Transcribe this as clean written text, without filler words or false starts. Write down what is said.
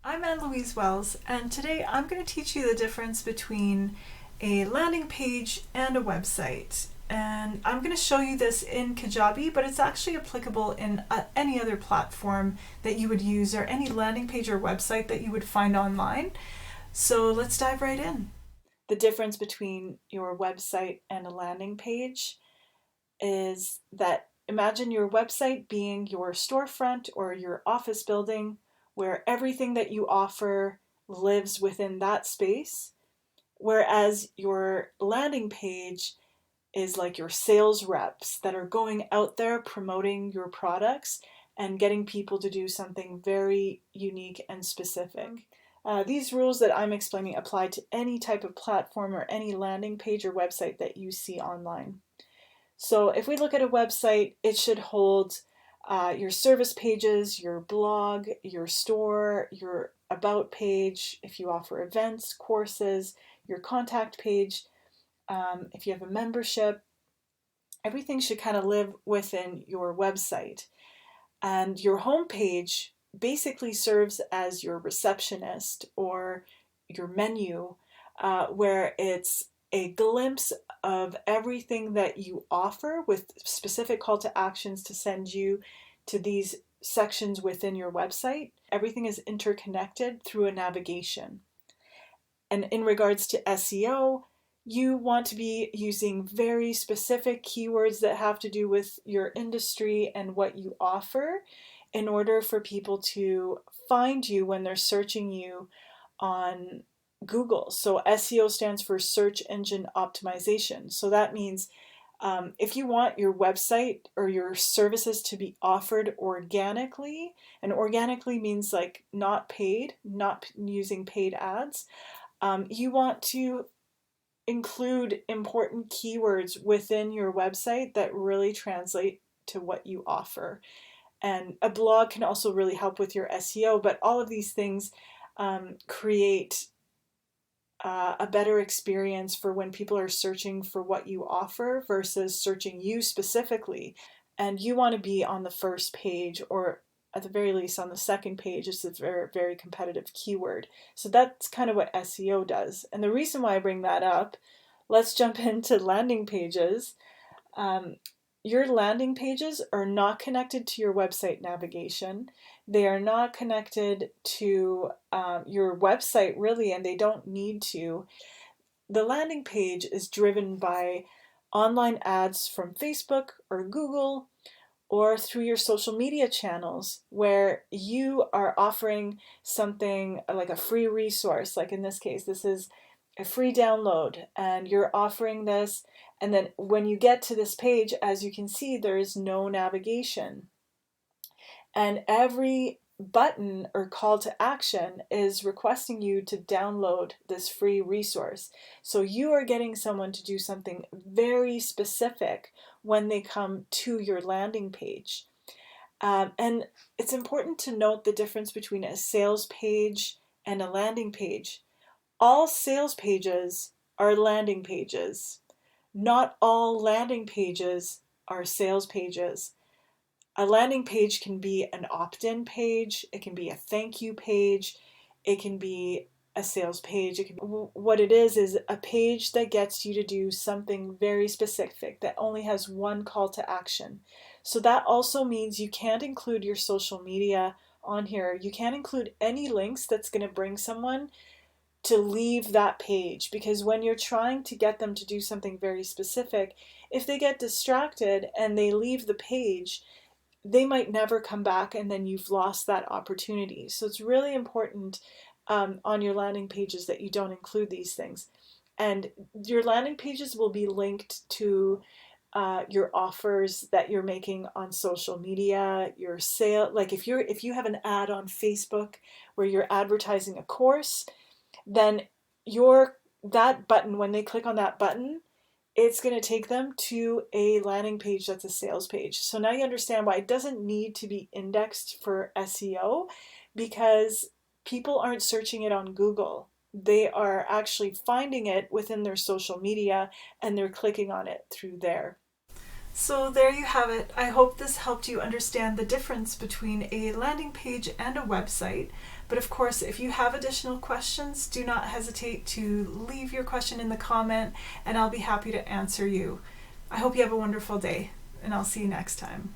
I'm Anne-Louise Wells, and today I'm going to teach you the difference between a landing page and a website. And I'm going to show you this in Kajabi, but it's actually applicable in any other platform that you would use or any landing page or website that you would find online. So let's dive right in. The difference between your website and a landing page is that imagine your website being your storefront or your office building where everything that you offer lives within that space, whereas your landing page is like your sales reps that are going out there promoting your products and getting people to do something very unique and specific. These rules that I'm explaining apply to any type of platform or any landing page or website that you see online. So if we look at a website, it should hold your service pages, your blog, your store, your about page, if you offer events, courses, your contact page, if you have a membership. Everything should kind of live within your website. And your home page basically serves as your receptionist or your menu, where it's a glimpse of everything that you offer with specific call to actions to send you to these sections within your website. Everything is interconnected through a navigation. And in regards to SEO, you want to be using very specific keywords that have to do with your industry and what you offer in order for people to find you when they're searching you on Google. So SEO stands for search engine optimization. So that means if you want your website or your services to be offered organically, and organically means like not paid, not using paid ads, you want to include important keywords within your website that really translate to what you offer. And a blog can also really help with your SEO, but all of these things create a better experience for when people are searching for what you offer versus searching you specifically. And you want to be on the first page, or at the very least on the second page. It's a very, very competitive keyword. So that's kind of what SEO does. And the reason why I bring that up, let's jump into landing pages. Your landing pages are not connected to your website navigation. They are not connected to your website really, and they don't need to. The landing page is driven by online ads from Facebook or Google or through your social media channels where you are offering something like a free resource. Like in this case, this is a free download and you're offering this. And then when you get to this page, as you can see, there is no navigation. And every button or call to action is requesting you to download this free resource. So you are getting someone to do something very specific when they come to your landing page. And it's important to note the difference between a sales page and a landing page. All sales pages are landing pages. Not all landing pages are sales pages. A landing page can be an opt-in page, it can be a thank you page, it can be a sales page. What it is a page that gets you to do something very specific that only has one call to action. So that also means you can't include your social media on here. You can't include any links that's going to bring someone to leave that page, because when you're trying to get them to do something very specific, if they get distracted and they leave the page, they might never come back and then you've lost that opportunity. So it's really important on your landing pages that you don't include these things. And your landing pages will be linked to your offers that you're making on social media, your sale. Like if you have an ad on Facebook where you're advertising a course, then that button, when they click on that button, it's going to take them to a landing page that's a sales page. So now you understand why it doesn't need to be indexed for SEO, because people aren't searching it on Google. They are actually finding it within their social media and they're clicking on it through there. So there you have it. I hope this helped you understand the difference between a landing page and a website. But of course, if you have additional questions, do not hesitate to leave your question in the comment and I'll be happy to answer you. I hope you have a wonderful day and I'll see you next time.